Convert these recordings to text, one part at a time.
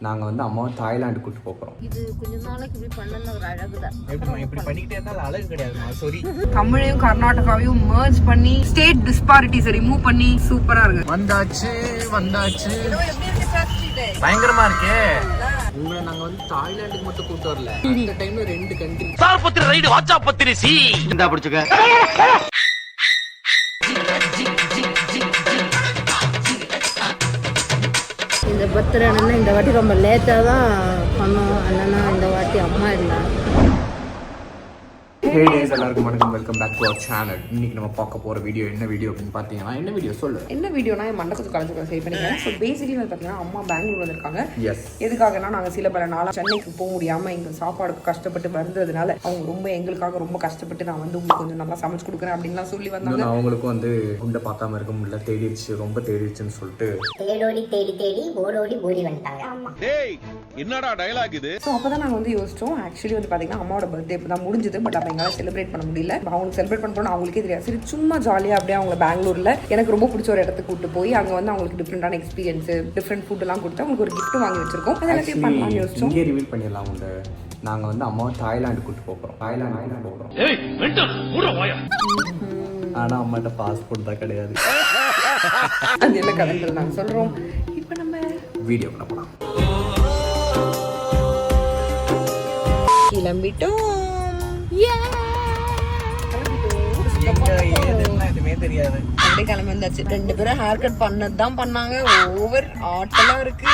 நாங்கள் வந்து அம்மாவை தாய்லாந்து கூட்டு போகிறோம். இது கொஞ்ச நாளைக்கு இப்படி பண்ணல ஒரு அழகுதான். இப்படி பண்ணிக்கிட்டே இருந்தாலும் அழகு கிடையாதுமா. சாரி. தமிழையும் கர்நாடகாவையும் மர்ஜ் பண்ணி ஸ்டேட் டிஸ்பாரிட்டிஸை ரிமூவ் பண்ணி சூப்பரா இருக்கு. வந்தாச்சு பயங்கரமா இருக்கே. உங்களை நாங்கள் வந்து தாய்லாந்துக்கு மட்டும் கூட்டு வரல, இந்த டைம்ல 2 கண்ட்ரி. சார் பத்திரி ரைடு வாட்சா பத்திரி சி இந்தா பிடிச்சுக்க. இந்த பர்த்டே அண்ணா இந்த வாட்டி ரொம்ப லேட்டாக தான் பண்ணோம். அண்ணனா இந்த வாட்டி அம்மா இல்லை. ஹே டேஸ், எல்லாருக்கும் வணக்கம், welcome back to our channel. இன்னைக்கு நம்ம பார்க்க போகிற வீடியோ என்ன வீடியோ அப்படின்னு பார்த்தீங்கன்னா, என்ன வீடியோ சொல்லு. என்ன வீடியோனா என் மண்டபத்துக்கு கலந்து சரி பண்ணிக்கிறேன். ஸோ பேசிக்கலி வந்து பார்த்தீங்கன்னா அம்மா பெங்களூர் வந்திருக்காங்க. எஸ். எதுக்காகனா நாங்கள் சில பல நாளாக சென்னைக்கு போக முடியாமல் எங்கள் சாப்பாடுக்கு கஷ்டப்பட்டு வந்ததுனால அவங்க ரொம்ப எங்களுக்காக ரொம்ப கஷ்டப்பட்டு நான் வந்து உங்களுக்கு கொஞ்சம் நல்லா சமைச்சு கொடுக்குறேன் அப்படின்லாம் சொல்லி வந்தாங்க. அவங்களுக்கும் வந்து குண்டை பார்க்காம இருக்க முடியல, தேடிடுச்சு, ரொம்ப தேடிடுச்சுன்னு சொல்லிட்டு தேடி ஓடோடி ஓடி வந்துட்டாங்க. என்னடா டயலாக் இது? ஸோ அப்போ தான் நாங்கள் வந்து யோசிச்சோம். ஆக்சுவலி வந்து பார்த்தீங்கன்னா அம்மாவோட பர்த்டே இப்போ தான் முடிஞ்சது. பட் அப்போ எங்களால் செலிப்ரேட் பண்ண முடியல. அவங்களுக்கு செலிப்ரேட் பண்ண போனால் அவங்களுக்கே தெரியாது. சரி சும்மா ஜாலியாக அப்படியே அவங்க பெங்களூரில் எனக்கு ரொம்ப பிடிச்ச ஒரு இடத்துக்கு கூட்டு போய் அங்கே வந்து அவங்களுக்கு டிஃப்ரெண்டான எக்ஸ்பீரியன்ஸ், டிஃப்ரெண்ட் ஃபுட் எல்லாம் கொடுத்து அவங்களுக்கு ஒரு கிஃப்ட் வாங்கி வச்சிருக்கோம். அதெல்லாம் பண்ணலாம்னு யோசிச்சோம். இங்கே ரிவீல் பண்ணிடலாம். உண்டு நாங்கள் வந்து அம்மாவை தாய்லாந்து கூட்டு போகிறோம். தாய்லாந்து போகிறோம். ஆனால் அம்மாட்ட பாஸ்போர்ட் தான் கிடையாது. அது என்ன கதைகள் நாங்கள் சொல்கிறோம். இப்போ நம்ம வீடியோ பண்ண போகலாம். கிளம்பிட்டோம். எதுவுமே தெரியாது. அப்படியே கிளம்பி வந்தாச்சு. 2 பேரும் ஹேர் கட் பண்ணதான் பண்ணாங்க. ஓவர் ஆட்டெல்லாம் இருக்கு.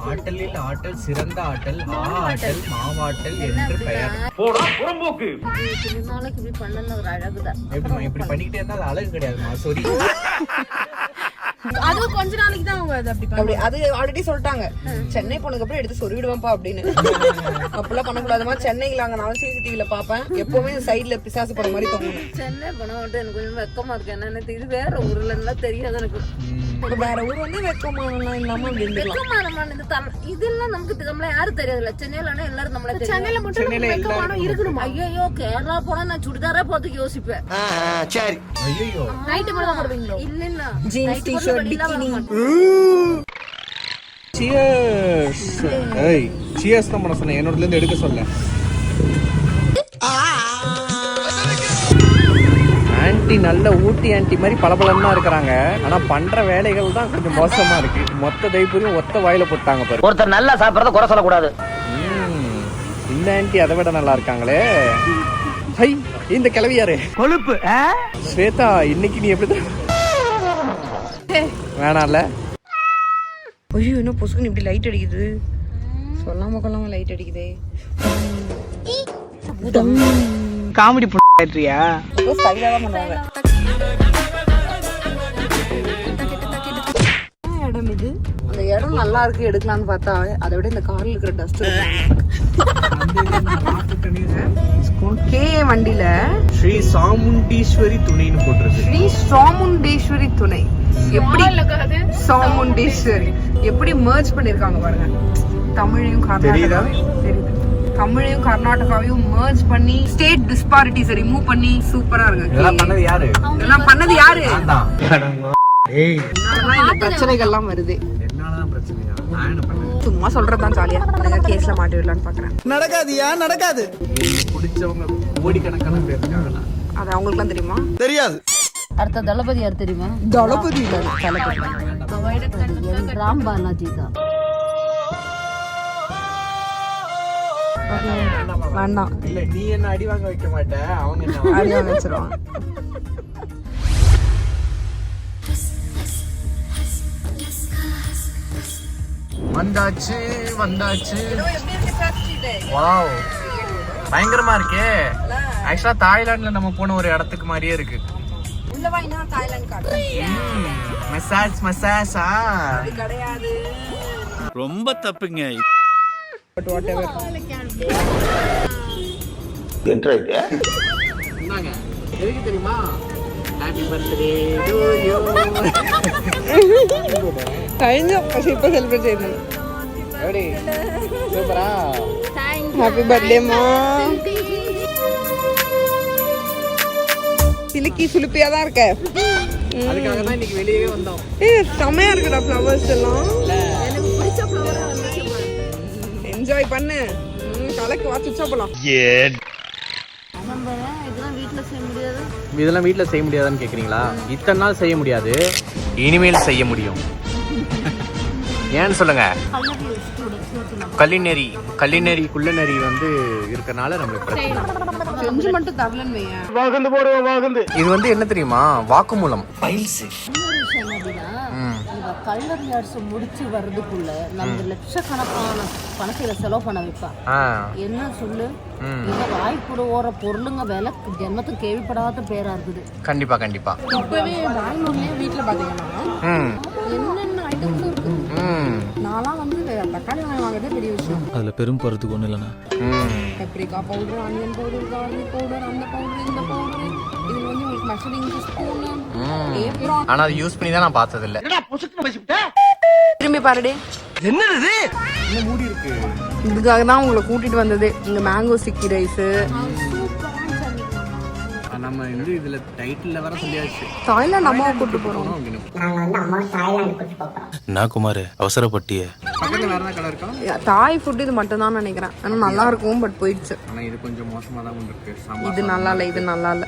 ஆட்டலில் ஆட்டல் சிறந்த ஆட்டல், ஆட்டல் மாவாட்டல் என்று பெயர். புறம்போக்கு. கொஞ்ச நாளைக்கு இப்படி பண்ணல ஒரு அழகுதான். இப்படி பண்ணிக்கிட்டே இருந்தாலும் அழகு கிடையாதுமா. சாரி. அது கொஞ்ச நாளைக்கு தான் அவங்க அப்படி அது ஆல்ரெடி சொல்லிட்டாங்க. சென்னை போனதுக்கு அப்புறம் எடுத்து சொல்லிடுவேன்ப்பா அப்படின்னு. அப்பெல்லாம் பண்ணக்கூடாதுமா. சென்னையில அங்க நான் சிசிடிவில பாப்பேன். எப்பவுமே சைட்ல பிசாசு படம் மாதிரி தோணும். சென்னை போன மட்டும் எனக்கு கொஞ்சம் வெக்கமா இருக்கு. என்னன்னு இது வேற ஊர்ல இருந்தா தெரியாது எனக்கு. வேற ஊர் வந்து வெக்கமானலாம் இல்லாம வெக்கமான இதெல்லாம் நமக்கு நம்மள யாரும் தெரியாதுல்ல. சென்னையில எல்லாரும் நம்மள சென்னையில மட்டும் வெக்கமான இருக்கணும். ஐயோ கேரளா போனா நான் சுடிதாரா போறதுக்கு யோசிப்பேன். சரி. ஐயோ நைட் கூட போடுவீங்களோ? இல்ல இல்ல ஜீன்ஸ் டி-ஷர்ட் பிகினி. சியர்ஸ். ஏய் சியர்ஸ் தான் பண்ண சொன்னேன். என்னோடல இருந்து எடுக்க சொல்ல. ஆன்ட்டி நல்ல ஊட்டி ஆன்ட்டி மாதிரி பளபளன்னு இருக்கிறாங்க. ஆனா பண்ற வேலைகள் தான் கொஞ்சம் மோசமா இருக்கு. மொத்த தைப்பூரியும் ஒத்த வாயில போட்டாங்க பாரு. ஒருத்தர் நல்லா சாப்பிடறத குறை சொல்லக்கூடாது. இந்த ஆன்ட்டி அதை விட நல்லா இருக்காங்களே. ஹை இந்த கிளவி யாரு? கொழுப்பு. ஸ்வேதா இன்னைக்கு நீ எப்படி வேணாம்ல? ஐயோ என்ன பொசுக்குன்னு இப்படி லைட் அடிக்குது. சொல்லாம கொள்ளாம லைட் அடிக்குதே. காமெடி பண்ணியா? ஸ்டைலா தான் பண்ணுவாங்க. இடம் இது. அந்த இடம் நல்லா இருக்கு எடுக்கலாம்னு பார்த்தா அதை விட இந்த கார்ல இருக்கிற டஸ்ட். கே வண்டியில ஸ்ரீ சாமுண்டீஸ்வரி துணைன்னு போட்டிருக்கு. ஸ்ரீ சாமுண்டேஸ்வரி துணை. எப்படி சாமுண்டேஸ்வரி எப்படி மர்ஜ் பண்ணிருக்காங்க பாருங்க. தமிழையும் கர்நாடகாவையும் தெரியுது. தமிழையும் கர்நாடகாவையும் மர்ஜ் பண்ணி ஸ்டேட் டிஸ்பாரிட்டிஸை ரிமூவ் பண்ணி சூப்பரா இருக்கு. இதெல்லாம் பண்ணது யாரு? இதெல்லாம் பண்ணது யாரு? ஏய் இந்த பிரச்சனைகள்லாம் வருது. என்னதான் பிரச்சனையா? நான் என்ன பண்ணேன்? சும்மா சொல்றதுதான் ஜாலியா. நான் கேஸ்ல மாட்டி விடலான்னு பாக்குறேன். நடக்காதியா? நடக்காது. பிடிச்சவங்க கோடிக்கணக்கான பேர் இருக்காங்களா? அது அவங்களுக்குலாம் தெரியுமா? தெரியாது. அடுத்த தளபதி யார் தெரியுமா? தளபதி ராம் பாலாஜி தான். வேண்டாம். இல்ல நீ என்ன அடி வாங்க வைக்க மாட்ட, அவங்க என்ன அடியா வச்சிருவாங்க. வந்தாச்சு. வாவ் பயங்கரமா இருக்கே. ஆக்சுவலா தாய்லாந்துல நம்ம போன ஒரு இடத்துக்கு மாதிரியே இருக்கு. உள்ள வா, இன்னும் தாய்லாந்து காட்டு. மசாஜ் அது கிடையாது. ரொம்ப தப்புங்க. But what ever. என்னங்க எதுக்கு தெரியுமா? Happy birthday to you. കഴിഞ്ഞ പക്ഷെ ഇപ്പൊ സെലിബ്രേറ്റ് ചെയ്യുന്നത്. எப்படி சூப்பரா? ഹാപ്പി ബർത്ത്ഡേ மா. சிலுக்கி சுலுப்பியா தான் இருக்க. அதுக்காக தான் இன்னைக்கு வெளியவே வந்தோம். ஏய் செமையா இருக்குடா ஃப்ளவர்ஸ் எல்லாம். எனக்கு பிடிச்ச ஃப்ளவர் வந்து என்ஜாய் பண்ணு. கலக்கு வா சுச்சா போலாம். நம்ம இதெல்லாம் வீட்டுல செய்ய முடியாது. இதெல்லாம் வீட்டில் செய்ய முடியாதான்னு கேட்குறீங்களா? இத்தனை நாள் செய்ய முடியாது, இனிமேல் செய்ய முடியும். ஏன்னு சொல்லுங்க. கல்லிநெறி குள்ளநெறி வந்து இருக்கறனால நம்மளுக்கு பிரச்சனை. செஞ்சு மட்டும் தரலன்னு வையேன். இது வந்து என்ன தெரியுமா? வாக்குமூலம். இன்னொரு விஷயம் அப்படின்னா இந்த கல்லறி அரசு முடிச்சு வர்றதுக்குள்ள நம்ம லட்சக்கணக்கான பணத்தை செலவு பண்ண வைப்பான். என்ன சொல்லு, இந்த வாய்ப்புட ஓர பொருளுங்க விலை ஜென்மத்துக்கு கேள்விப்படாத பேரா இருக்குது. கண்டிப்பா இப்பவே பெங்களூர்லயே வீட்டுல பாத்தீங்கன்னா என்னென்ன ஐட்டம்ஸ் இருக்கு. நான்லாம் வந்து தக்காளி வாங்குறதே பெரிய விஷயம். அதுல பெரும் போறதுக்கு ஒண்ணு இல்லைண்ணா. Paprika powder, onion powder, garlic powder, அந்த பவுடர், இந்த பவுடர், இதுல வந்து உங்களுக்கு மெஷரிங் ஸ்பூன், ஏப்ரான். ஆனா அது யூஸ் பண்ணி தான் நான் பார்த்தது இல்ல. திரும்பி பாருடே. என்னது இன்னும் மூடி இருக்கு. இதுக்காக தான் உங்களை கூட்டிட்டு வந்தது. இங்க மேங்கோ சிக்கி ரைஸ். நம்ம வந்து இதுல டைட்டில்ல வர சொல்லியாச்சு. தாய்லாந்து அம்மாவை கூட்டு போறோம். நாங்க வந்து அம்மாவை தாய்லாந்து கூட்டு போறோம். நான் குமார் அவசரப்பட்டிய. பக்கத்துல வேற கடை இருக்கா? தாய் ஃபுட் இது மட்டும் தான் நினைக்கிறேன். ஆனா நல்லா இருக்கும், பட் போயிடுச்சு. ஆனா இது கொஞ்சம் மோசமா தான் இருக்கு. இது நல்லா இல்ல, இது நல்லா இல்ல.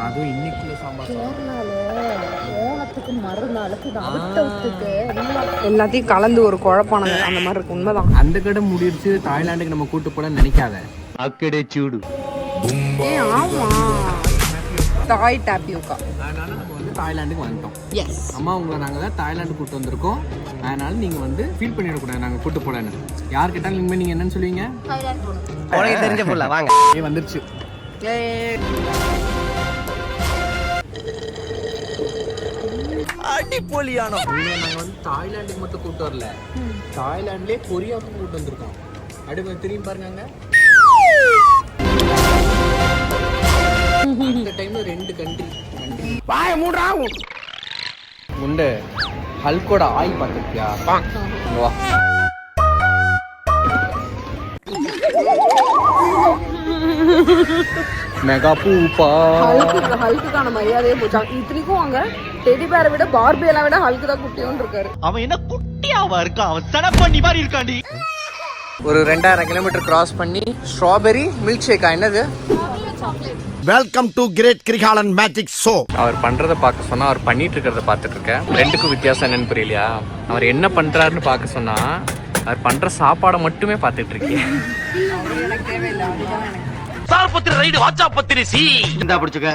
அதுவும் இன்னைக்குள்ள சாம்பார் ஓணத்துக்கு மறுநாளுக்கு அவுட்டவுட்டுக்கு எல்லாத்தையும் கலந்து ஒரு குழப்பானது அந்த மாதிரி இருக்கு. உண்மைதான். அந்த கடை முடிச்சு தாய்லாந்துக்கு நம்ம கூட்டு போல நினைக்காத. அக்கடே சூடு. ஆமா, தாய் டாப்பியோக்கா. அதனால நம்ம வந்து தாய்லாந்துக்கு வந்துட்டோம். எஸ் அம்மா உங்களை நாங்கள் தான் தாய்லாந்து கூட்டு வந்திருக்கோம். அதனால நீங்க வந்து ஃபீல் பண்ணிடக்கூடாது நாங்கள் கூட்டு போலன்னு. யார் கேட்டாலும் இனிமேல் நீங்க என்னன்னு சொல்லுவீங்க? உனக்கு தெரிஞ்ச புள்ள வாங்க. வந்துருச்சு. அடிப்பொலியானோ. நாங்கள் வந்து தாய்லாந்துக்கு மட்டும் கூட்டு வரல, தாய்லாந்துலேயே கொரியாவுக்கும் கூட்டு வந்திருக்கோம். அடுத்து திரும்பி பாருங்க. இந்த டைம்ல 2 கண்ட்ரி வாய மூடுறா. முண்டை ஹல்கோட ஆயில் பார்த்துருக்கியா? வா. Mega pupa. ஹல்க்குக்கான மரியாதையே போச்சாங்க. இத்தனைக்கும் அங்க டெடி பேரை விட பார்பி எல்லாம் விட ஹல்க்கு தான் குட்டியோன்னு இருக்காரு. அவன் என்ன குட்டியாவா இருக்கா? அவன் சடப்பண்ணி மாதிரி இருக்காண்டி. ஒரு 2000 கிலோமீட்டர் கிராஸ் பண்ணி ஸ்ட்ராபெரி மில்க் ஷேக்கா? என்னது? Welcome to great Kirikalan magic show. அவர் பண்றத பார்க்க சொன்னா அவர் பண்ணிட்டு இருக்கிறத பார்த்துட்டு இருக்கேன். ரெண்டுக்கும் வித்தியாசம் என்னன்னு புரியலையா? அவர் என்ன பண்றாருன்னு பார்க்க சொன்னா அவர் பண்ற சாப்பாடை மட்டுமே பார்த்துட்டு இருக்கேன். சார் பத்திரி ரைடு வாட்சா பத்திரி சி இந்தா பிடிச்சுக்க.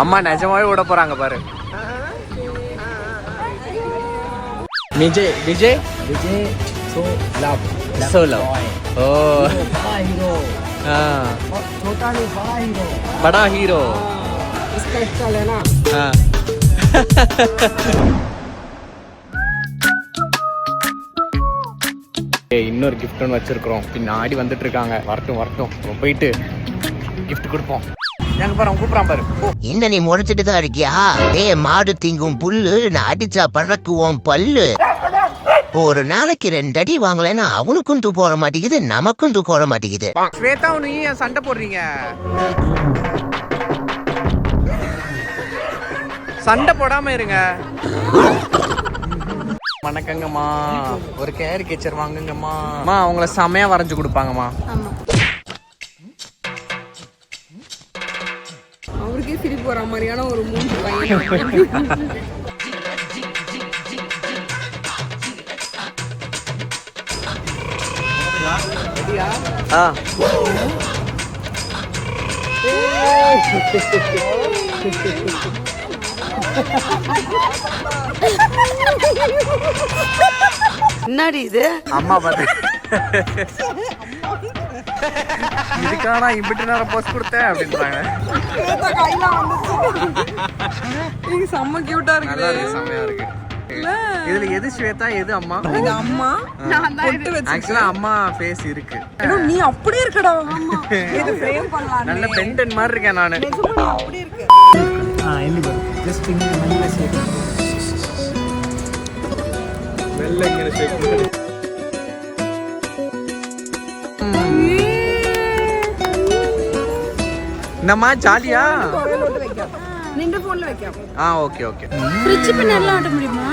அம்மா நிஜமாவே விட போறாங்க பாரு. விஜய் விஜய் விஜய் சோலோ. ஓ बड़ा हीरो इसका इसका लेना. இன்னொரு கிஃப்ட் ஒன்று வச்சிருக்கிறோம். பின்னாடி வந்துட்டு இருக்காங்க. வரட்டும் போயிட்டு கிஃப்ட் கொடுப்போம். எங்க பாரு, கூப்பிடாம பாரு. என்ன நீ முறைச்சிட்டு தான் இருக்கியா? மாடு திங்கும் புல்லு, நான் அடிச்சா பறக்குவோம் பல்லு. ஒரு நாளைக்கு 2 அடி வாங்கலைன்னா அவனுக்கும் தூக்க போட மாட்டேங்குது, நமக்கும் தூக்க போட மாட்டேங்குது. ஸ்வேதா, நீங்க ஏன் சண்டை போடுறீங்க? சண்டை போடாம இருங்க. வணக்கங்கம்மா, ஒரு கேரி கேச்சர் வாங்குங்கம்மா. அம்மா அவங்கள செமையா வரைஞ்சு கொடுப்பாங்கம்மா. அவருக்கே சிரிப்பு வர மாதிரியான ஒரு 3 பையன். என்னடி இது? அம்மா பாத்து இதுக்கான இம்பிட்டு நேரம் போஸ்ட் கொடுத்தேன் அப்படின்றாங்க. செம்ம கியூட்டா நல்லா இருக்கு. இருக்கு, செமையா இருக்கு. இதுல எது ஸ்வேதா, எது அம்மா? இது அம்மா. பொட்டு வச்சு. ஆக்சுவலா அம்மா ஃபேஸ் இருக்கு. நீ அப்படியே இருக்கடா. ஆமா, இது ஃப்ரேம் பண்ணலாம். நல்ல பென்டன் மாதிரி இருக்கேன் நானு. நிஜமா அப்படியே இருக்கு. ஜஸ்ட் இங்க மெல்ல ஷேக் மெல்ல இங்க ஷேக். என்னம்மா ஜாலியா? നിന്റെ ഫോണിൽ വെക്കാം. ஆ ஓகே ஓகே. ஃப்ரிட்ஜ் பின்னாடிலாம் ஆட்ட முடியுமா?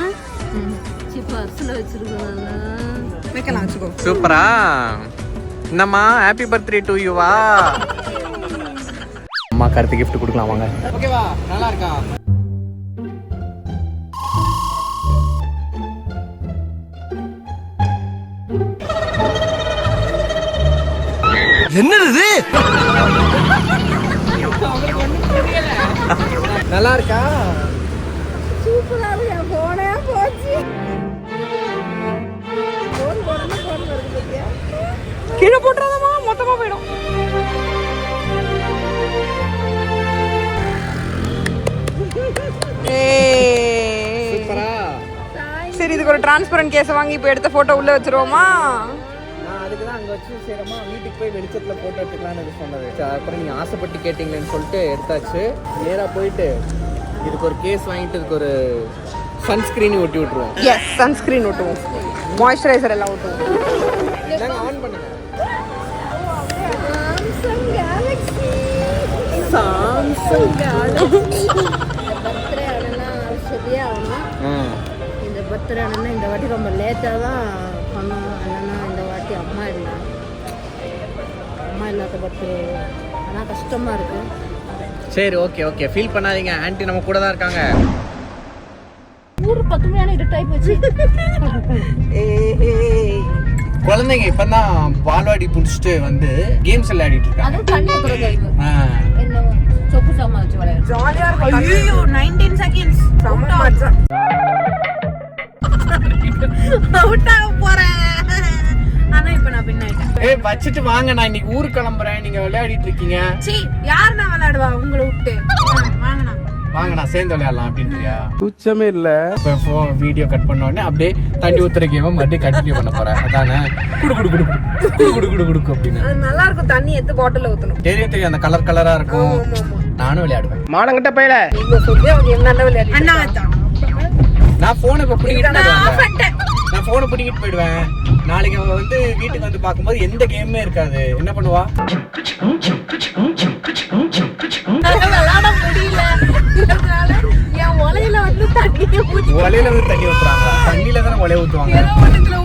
பர்ஸில் வச்சிருக்கோம். வைக்கலாம் வச்சுக்கோ. சூப்பரா. என்னம்மா ஹாப்பி பர்த்டே டு யூ வா. அம்மா கருத்து gift கொடுக்கலாம் வாங்க. ஓகேவா? நல்லா இருக்கா? என்னது நல்லா இருக்கா? சூப்பரா இருக்கு. போனே போச்சு. கீழே போட்டுறாதமா மொத்தமா போயிடும். சூப்பரா. சரி இதுக்கு ஒரு டிரான்ஸ்பரண்ட் கேஸ் வாங்கி இப்போ எடுத்த போட்டோ உள்ள வச்சிருவோமா? நான் அதுக்கு தான் அங்கே வச்சு சரிம்மா வீட்டுக்கு போய் வெளிச்சத்தில் ஃபோட்டோ எடுத்துக்கலாம்னு சொன்னது. அப்புறம் நீங்கள் ஆசைப்பட்டு கேட்டிங்களேன்னு சொல்லிட்டு எடுத்தாச்சு. நேராக போயிட்டு இதுக்கு ஒரு கேஸ் வாங்கிட்டு இதுக்கு ஒரு சன்ஸ்க்ரீன் ஒட்டி விட்ருவோம். எஸ் சன்ஸ்கிரீன் ஒட்டுவோம், மாய்ஸ்சரைசர் எல்லாம் ஒட்டுவோம். நாங்கள் ஆன் பண்ணுங்க. பர்த்டே ஆனா சரியா ஆகணும். இந்த பர்த்டே ஆனா இந்த வாட்டி ரொம்ப லேட்டாக தான் பண்ணணும். என்னன்னா இந்த வாட்டி அம்மா இல்லாத பர்த்டே. ஆனால் கஷ்டமாக இருக்கு. சரி ஓகே ஓகே ஃபீல் பண்ணாதீங்க. ஆன்ட்டி நம்ம கூட தான் இருக்காங்க. ஊர் 10 மணியான இருட்டாகி போச்சு. குழந்தைங்க இப்பதான் பால்வாடி புடிச்சிட்டு வந்து கேம்ஸ் விளையாடிட்டு இருக்காங்க. அதுவும் தண்ணி ஊற்றுற கைவு என்ன சொப்பு சாமா வச்சு விளையாடு. ஜாலியா இருக்கும். ஐயோ 19 செகண்ட்ஸ் செம்ம மஜா. அவுட் ஆக போறேன். ஆனா இப்போ நான் பின் ஆயிட்டேன். ஏய் வச்சிட்டு வாங்க, நான் இன்னைக்கு ஊருக்கு கிளம்புறேன். நீங்க விளையாடிட்டு இருக்கீங்க. சீ யார் நான் விளையாடுவா உங்களை விட்டு? வாங்கண்ணா வாங்க நான் சேர்ந்து விளையாடலாம் அப்படின்றியா? துச்சமே இல்ல. இப்போ வீடியோ கட் பண்ண உடனே அப்படியே தண்ணி ஊத்துற கேம் மறுபடியும் கண்டினியூ பண்ண போறேன். அதானே குடு குடு குடு குடு குடு குடு குடு அப்படின்னு. அது நல்லா இருக்கும். தண்ணி எடுத்து பாட்டில்ல ஊத்தணும். தெரியும் தெரியும், அந்த கலர் கலரா இருக்கும். நானும் விளையாடுவேன். மானங்கிட்ட பையல நீங்க சொல்லி அவங்க என்ன விளையாடி அண்ணா நான் போனை இப்ப பிடிக்கிட்டு நான் போனை பிடிக்கிட்டு போயிடுவேன். நாளைக்கு அவ வந்து வீட்டுக்கு வந்து பார்க்கும்போது எந்த கேமுமே இருக்காது. என்ன பண்ணுவா? விளையாட முடியல. என் உலையில வந்து ஒலையில வந்து தண்ணி ஊத்துறாங்க. தண்ணியில தானே ஒலைய ஊத்துவாங்க.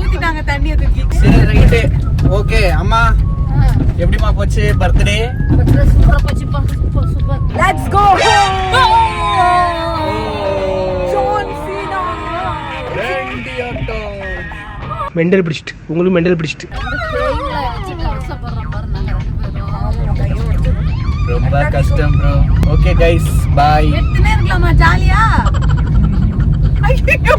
ஊத்திட்டாங்க தண்ணியை தூக்கி. சரி ரைட்டு ஓகே. அம்மா எப்படிமா போச்சு பர்த்டே? சூப்பரா போச்சுப்பா. Super super. Let's go John Cena. Mental பிடிச்சிட்டு உங்களுக்கு மெண்டல் பிடிச்சிட்டு ரொம்ப கஷ்டம் ப்ரோ. Okay guys bye. எத்தனை இருக்கலாமா ஜாலியா? ஐயோ